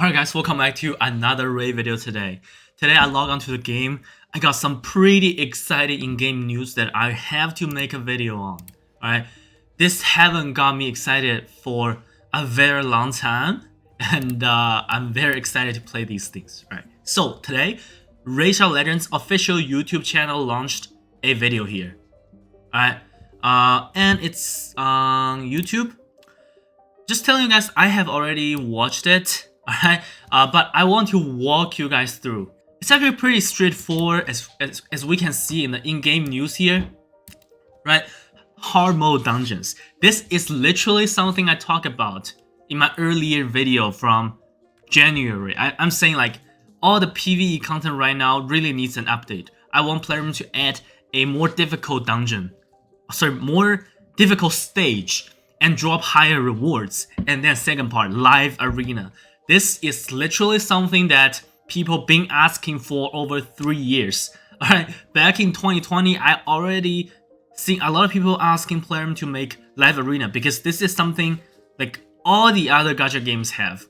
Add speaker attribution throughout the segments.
Speaker 1: Alright guys, welcome back to another raid video today. Today I log onto the game. I got some pretty exciting in-game news that I have to make a video on. Alright, this haven't got me excited for a very long time, and I'm very excited to play these things. Right. So today, Raid Legends official YouTube channel launched a video here. Alright, and it's on YouTube. Just telling you guys, I have already watched it. Alright, but I want to walk you guys through. It's actually pretty straightforward as we can see in the in-game news here. Right, hard mode dungeons. This is literally something I talked about in my earlier video from January. I'm saying like all the PvE content right now really needs an update. I want players to add a more difficult dungeon, more difficult stage, and drop higher rewards. And then second part, live arena. This is literally something that people been asking for over 3 years. Alright, back in 2020, I already seen a lot of people asking players to make live arena because this is something like all the other gacha games have.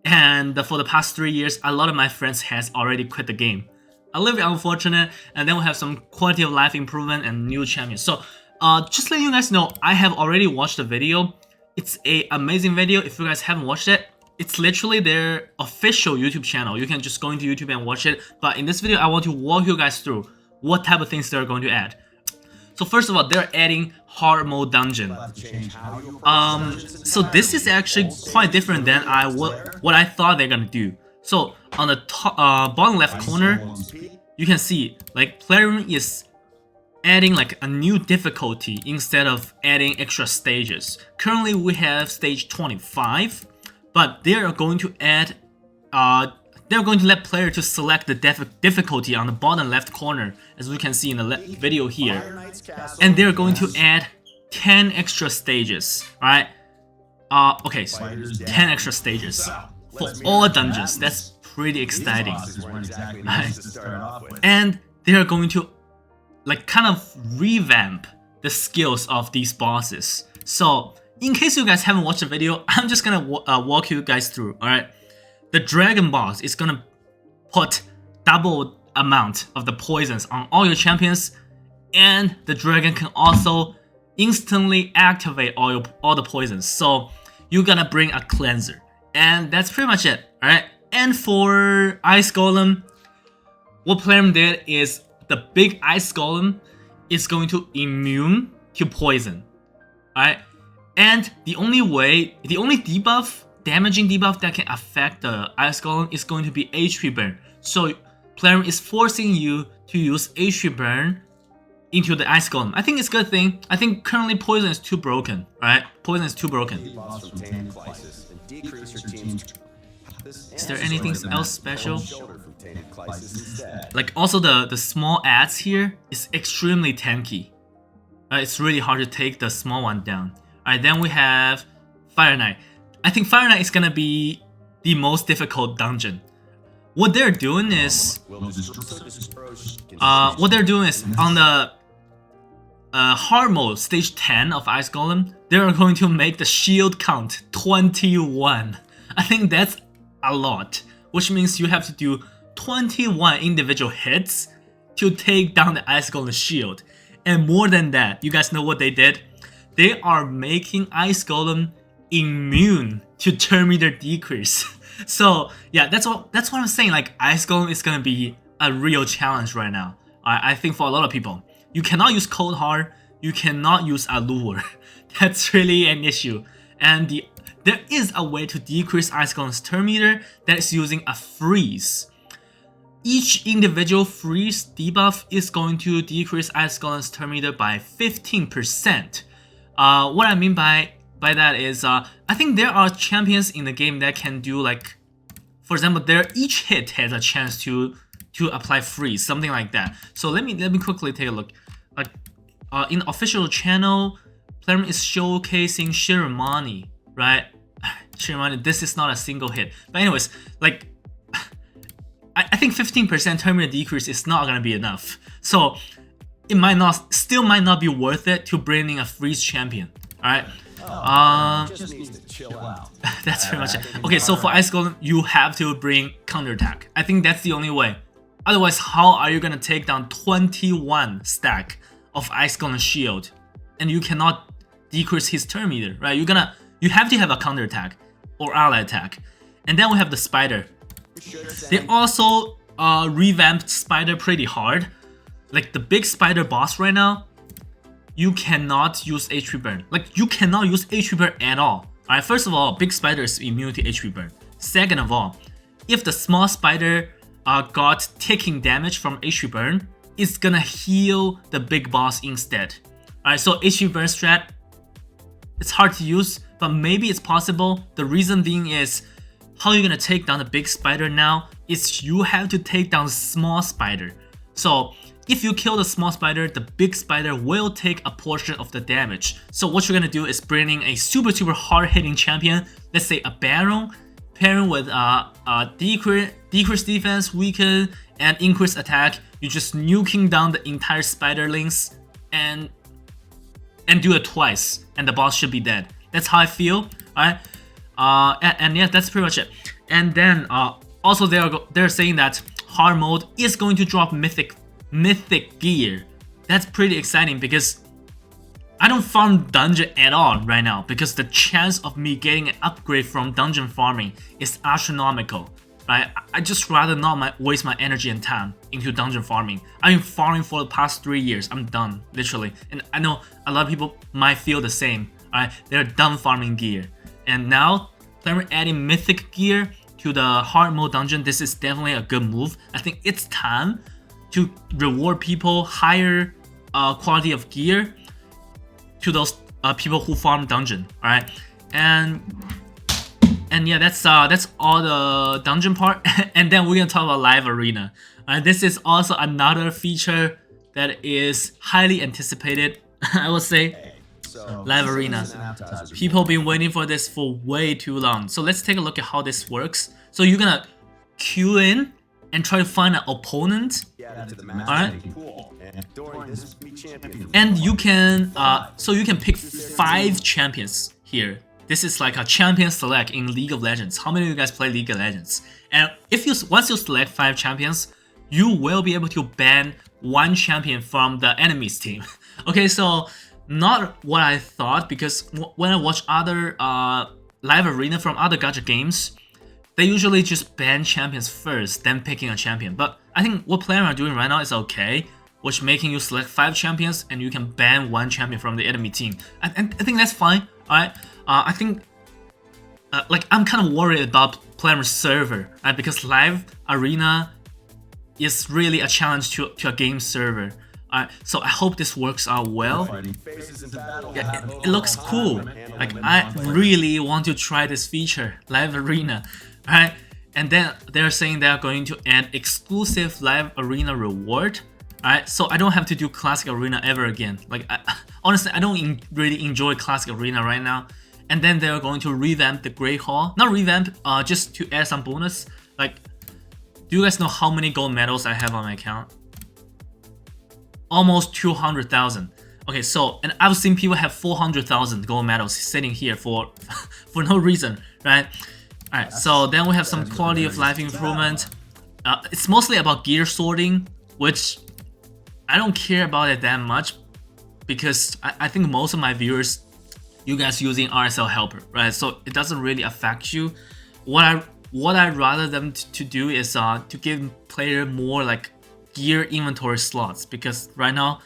Speaker 1: And for the past 3 years, a lot of my friends has already quit the game. A little bit unfortunate, and then we have some quality of life improvement and new champions. So just letting you guys know, I have already watched the video. It's an amazing video. If you guys haven't watched it, it's literally their official YouTube channel. You can just go into YouTube and watch it. But in this video, I want to walk you guys through what type of things they're going to add. So first of all, they're adding hard mode dungeon. So this is actually quite different than what I thought they're gonna do. So on the top, bottom left corner, you can see like player is adding like a new difficulty instead of adding extra stages. Currently we have stage 25, but they are going to add they're going to let player to select the difficulty on the bottom left corner, as we can see in the video here, and they're going to add 10 extra stages. Right, okay, so 10 extra stages for all dungeons. That's pretty exciting. And they're going to like kind of revamp the skills of these bosses. So in case you guys haven't watched the video, I'm just gonna walk you guys through. Alright, the dragon boss is gonna put double amount of the poisons on all your champions, and the dragon can also instantly activate all the poisons. So you're gonna bring a cleanser, and that's pretty much it. Alright, and for ice golem, what player did is the big ice golem is going to immune to poison. Alright, and the only debuff, damaging debuff that can affect the ice golem is going to be HP burn. So player is forcing you to use HP burn into the ice golem. I think it's a good thing. I think currently poison is too broken. Right, poison is too broken. Is there anything else special? Like also the small ads here is extremely tanky. It's really hard to take the small one down. Alright, then we have Fire Knight. I think Fire Knight is gonna be the most difficult dungeon. What they're doing is on the hard mode, stage 10 of Ice Golem, they're going to make the shield count 21. I think that's a lot, which means you have to do 21 individual hits to take down the Ice Golem shield. And more than that, you guys know what they did? They are making Ice Golem immune to turn meter decrease. So yeah, that's what I'm saying. Like Ice Golem is gonna be a real challenge right now. I think for a lot of people, you cannot use cold hard, you cannot use allure. That's really an issue. And there is a way to decrease Ice Golem's turn meter that is using a freeze. Each individual freeze debuff is going to decrease Ice Golem's turn meter by 15%. What I mean by that is, I think there are champions in the game that can do like, for example, each hit has a chance to apply freeze, something like that. So let me quickly take a look. Like in the official channel, player is showcasing Shiromani, right? Shiromani, this is not a single hit. But anyways, like I think 15% turn meter decrease is not gonna be enough. So it still might not be worth it to bring in a freeze champion. Alright,
Speaker 2: Just needs to chill out.
Speaker 1: That's pretty much it. Okay, so for Ice Golem, you have to bring counterattack. I think that's the only way. Otherwise, how are you gonna take down 21 stack of Ice Golem shield, and you cannot decrease his turn meter, right? You have to have a counterattack or ally attack, and then we have the spider. They also revamped spider pretty hard. Like the big spider boss right now, you cannot use HP burn. Like you cannot use HP burn at all. Alright, first of all, big spider is immune to HP burn. Second of all, if the small spider got taking damage from HP burn, it's gonna heal the big boss instead. Alright, so HP burn strat, it's hard to use, but maybe it's possible. The reason being is how you're gonna take down the big spider now is you have to take down the small spider. So if you kill the small spider, the big spider will take a portion of the damage. So what you're gonna do is bring in a super hard hitting champion, let's say a Baron, pairing with decrease defense, weaken, and increase attack. You're just nuking down the entire spiderlings and do it twice, and the boss should be dead. That's how I feel. Alright, and yeah, that's pretty much it. And then also they're saying that hard mode is going to drop mythic gear. That's pretty exciting because I don't farm dungeon at all right now because the chance of me getting an upgrade from dungeon farming is astronomical. Right? I just rather not waste my energy and time into dungeon farming. I've been farming for the past 3 years. I'm done, literally. And I know a lot of people might feel the same. Alright, they're done farming gear. And now, they're adding mythic gear to the hard mode dungeon. This is definitely a good move. I think it's time to reward people higher quality of gear to those people who farm dungeon. Alright, and yeah, that's all the dungeon part. And then we're gonna talk about live arena. This is also another feature that is highly anticipated. I would say live arena. People been waiting for this for way too long. So let's take a look at how this works. So you're gonna queue in and try to find an opponent. Alright, and you can so you can pick 5 champions here. This is like a champion select in League of Legends. How many of you guys play League of Legends? And if once you select 5 champions, you will be able to ban 1 champion from the enemy's team. Okay, so not what I thought, because when I watch other live arena from other gacha games, they usually just ban champions first, then picking a champion. But I think what players are doing right now is okay, which making you select 5 champions and you can ban 1 champion from the enemy team. And I think that's fine. Alright, I think like I'm kind of worried about player server, right? Because live arena is really a challenge to a game server. Alright, so I hope this works out well. Yeah, it looks cool. Like I really want to try this feature, live arena. Alright, and then they're saying they're going to add exclusive live arena reward. Alright, so I don't have to do classic arena ever again. Like honestly, I don't really enjoy classic arena right now. And then they're going to revamp the Great Hall. Not revamp, just to add some bonus. Like, do you guys know how many gold medals I have on my account? Almost 200,000. Okay, so, and I've seen people have 400,000 gold medals sitting here for no reason, right? Alright, so then we have some quality of life improvement. It's mostly about gear sorting, which I don't care about it that much because I think most of my viewers, you guys using RSL helper, right? So it doesn't really affect you. What I'd rather them to do is to give player more like gear inventory slots, because right now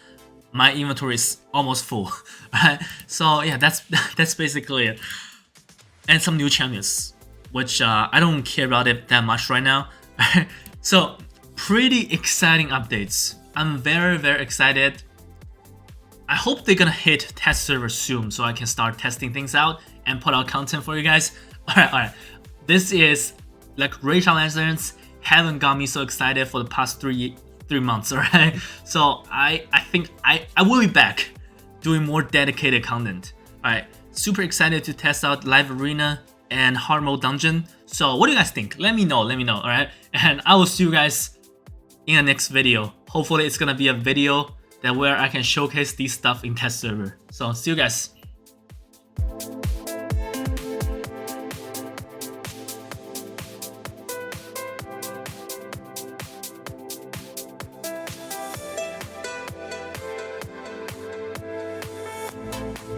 Speaker 1: my inventory is almost full, right? So yeah, that's basically it. And some new champions, which I don't care about it that much right now. So pretty exciting updates. I'm very excited. I hope they're gonna hit test server soon so I can start testing things out and put out content for you guys. Alright. This is like Rachel Lanterns haven't got me so excited for the past three months, alright? So I think I will be back doing more dedicated content. Alright, super excited to test out live arena and hard mode dungeon. So what do you guys think? Let me know, alright? And I will see you guys in the next video. Hopefully it's gonna be a video where I can showcase these stuff in test server. So see you guys.